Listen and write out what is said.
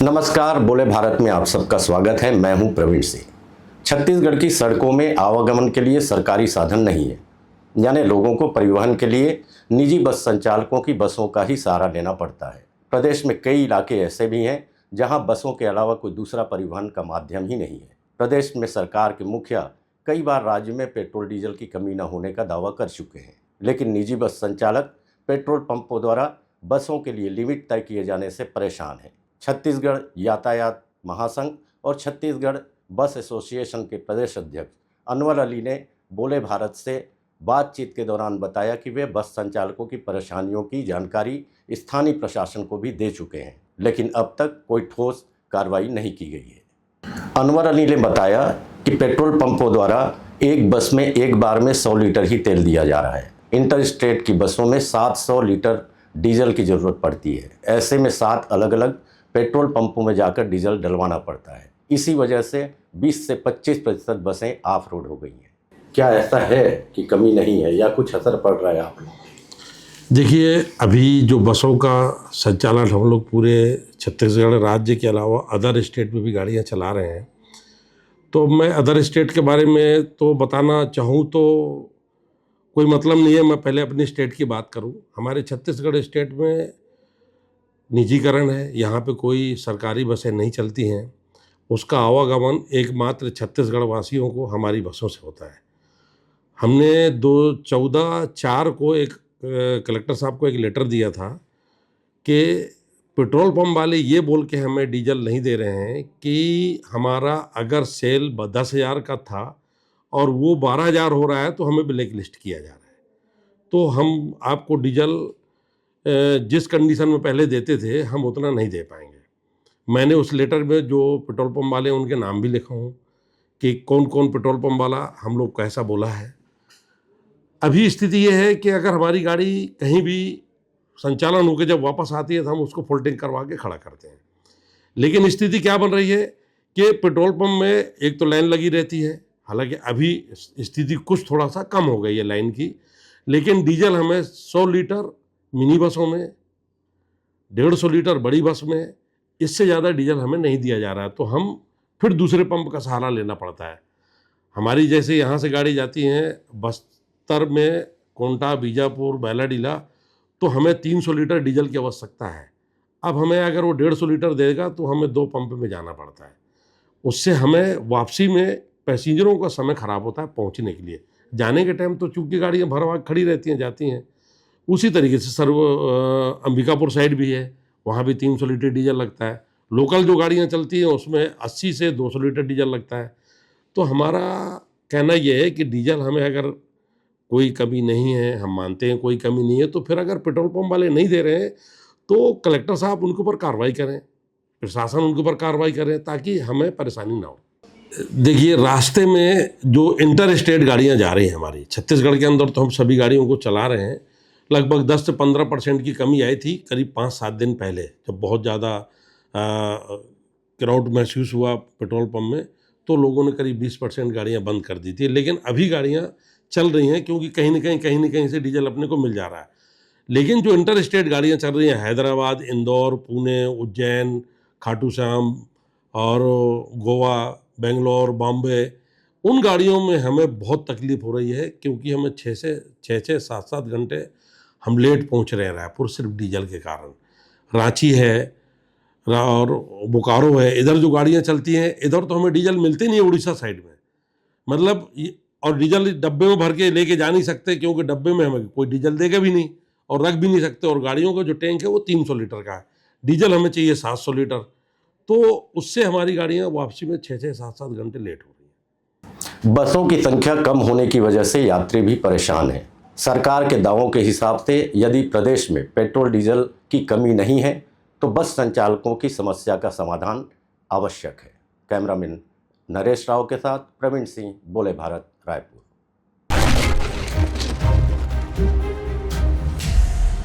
नमस्कार, बोले भारत में आप सबका स्वागत है। मैं हूं प्रवीण सिंह। छत्तीसगढ़ की सड़कों में आवागमन के लिए सरकारी साधन नहीं है, यानी लोगों को परिवहन के लिए निजी बस संचालकों की बसों का ही सहारा लेना पड़ता है। प्रदेश में कई इलाके ऐसे भी हैं जहां बसों के अलावा कोई दूसरा परिवहन का माध्यम ही नहीं है। प्रदेश में सरकार के मुखिया कई बार राज्य में पेट्रोल डीजल की कमी न होने का दावा कर चुके हैं, लेकिन निजी बस संचालक पेट्रोल पंपों द्वारा बसों के लिए लिमिट तय किए जाने से परेशान हैं। छत्तीसगढ़ यातायात महासंघ और छत्तीसगढ़ बस एसोसिएशन के प्रदेश अध्यक्ष अनवर अली ने बोले भारत से बातचीत के दौरान बताया कि वे बस संचालकों की परेशानियों की जानकारी स्थानीय प्रशासन को भी दे चुके हैं, लेकिन अब तक कोई ठोस कार्रवाई नहीं की गई है। अनवर अली ने बताया कि पेट्रोल पंपों द्वारा एक बस में एक बार में 100 लीटर ही तेल दिया जा रहा है। इंटर स्टेट की बसों में 700 लीटर डीजल की ज़रूरत पड़ती है। ऐसे में 7 अलग अलग पेट्रोल पंपों में जाकर डीजल डलवाना पड़ता है। इसी वजह से 20 से 25% बसें ऑफ रोड हो गई हैं। क्या ऐसा है कि कमी नहीं है या कुछ असर पड़ रहा है आप लोग? देखिए, अभी जो बसों का संचालन हम लोग पूरे छत्तीसगढ़ राज्य के अलावा अदर स्टेट में भी गाड़ियां चला रहे हैं। तो मैं अदर स्टेट के बारे में तो बताना चाहूँ तो कोई मतलब नहीं है। मैं पहले अपनी स्टेट की बात करूँ। हमारे छत्तीसगढ़ स्टेट में निजीकरण है, यहाँ पे कोई सरकारी बसें नहीं चलती हैं। उसका आवागमन एकमात्र छत्तीसगढ़ वासियों को हमारी बसों से होता है। हमने 14/4 को एक कलेक्टर साहब को एक लेटर दिया था कि पेट्रोल पंप वाले ये बोल के हमें डीजल नहीं दे रहे हैं कि हमारा अगर सेल 10,000 का था और वो 12,000 हो रहा है तो हमें ब्लैक लिस्ट किया जा रहा है। तो हम आपको डीजल जिस कंडीशन में पहले देते थे हम उतना नहीं दे पाएंगे। मैंने उस लेटर में जो पेट्रोल पंप वाले उनके नाम भी लिखा हूँ कि कौन कौन पेट्रोल पंप वाला हम लोग को ऐसा बोला है। अभी स्थिति ये है कि अगर हमारी गाड़ी कहीं भी संचालन होकर जब वापस आती है तो हम उसको फुल टैंक करवा के खड़ा करते हैं। लेकिन स्थिति क्या बन रही है कि पेट्रोल पंप में एक तो लाइन लगी रहती है, हालांकि अभी स्थिति कुछ थोड़ा सा कम हो गई है लाइन की, लेकिन डीजल हमें 100 लीटर मिनी बसों में, 150 लीटर बड़ी बस में, इससे ज़्यादा डीजल हमें नहीं दिया जा रहा है। तो हम फिर दूसरे पंप का सहारा लेना पड़ता है। हमारी जैसे यहाँ से गाड़ी जाती हैं बस्तर में, कोंटा, बीजापुर, बैलाडीला, तो हमें 300 लीटर डीजल की आवश्यकता है। अब हमें अगर वो 150 लीटर देगा तो हमें 2 पंप में जाना पड़ता है। उससे हमें वापसी में पैसेंजरों का समय खराब होता है पहुँचने के लिए। जाने के टाइम तो चूँकि गाड़ियाँ भरवा खड़ी रहती हैं, जाती हैं। उसी तरीके से अंबिकापुर साइड भी है, वहाँ भी 300 लीटर डीजल लगता है। लोकल जो गाड़ियाँ चलती हैं उसमें 80 से 200 लीटर डीजल लगता है। तो हमारा कहना यह है कि डीजल हमें अगर कोई कमी नहीं है, हम मानते हैं कोई कमी नहीं है, तो फिर अगर पेट्रोल पंप वाले नहीं दे रहे हैं तो कलेक्टर साहब उनके ऊपर कार्रवाई करें, प्रशासन उनके ऊपर कार्रवाई करें ताकि हमें परेशानी ना हो। देखिए, रास्ते में जो इंटर स्टेट गाड़ियाँ जा रही हैं हमारी छत्तीसगढ़ के अंदर, तो हम सभी गाड़ियों को चला रहे हैं। लगभग 10 से 15% की कमी आई थी करीब 5-7 दिन पहले, जब बहुत ज़्यादा क्राउड महसूस हुआ पेट्रोल पंप में, तो लोगों ने करीब 20% गाड़ियां बंद कर दी थी। लेकिन अभी गाड़ियां चल रही हैं क्योंकि कहीं न कहीं से डीजल अपने को मिल जा रहा है। लेकिन जो इंटर स्टेट गाड़ियाँ चल रही हैं हैदराबाद, इंदौर, पुणे, उज्जैन, खाटू श्याम और गोवा, बेंगलोर, बॉम्बे, उन गाड़ियों में हमें बहुत तकलीफ़ हो रही है क्योंकि हमें 6 7 घंटे हम लेट पहुंच रहे हैं रायपुर सिर्फ डीजल के कारण। रांची है और बोकारो है, इधर जो गाड़ियां चलती हैं इधर तो हमें डीजल मिलते नहीं है उड़ीसा साइड में, मतलब और डीजल डब्बे में भर के लेके जा नहीं सकते क्योंकि डब्बे में हमें कोई डीजल देगा भी नहीं और रख भी नहीं सकते। और गाड़ियों का जो टैंक है वो 300 लीटर का है, डीजल हमें चाहिए 700 लीटर। तो उससे हमारी गाड़ियाँ वापसी में 6 7 घंटे लेट हो रही हैं। बसों की संख्या कम होने की वजह से यात्री भी परेशान हैं। सरकार के दावों के हिसाब से यदि प्रदेश में पेट्रोल डीजल की कमी नहीं है तो बस संचालकों की समस्या का समाधान आवश्यक है। कैमरामैन नरेश राव के साथ प्रवीण सिंह, बोले भारत, रायपुर।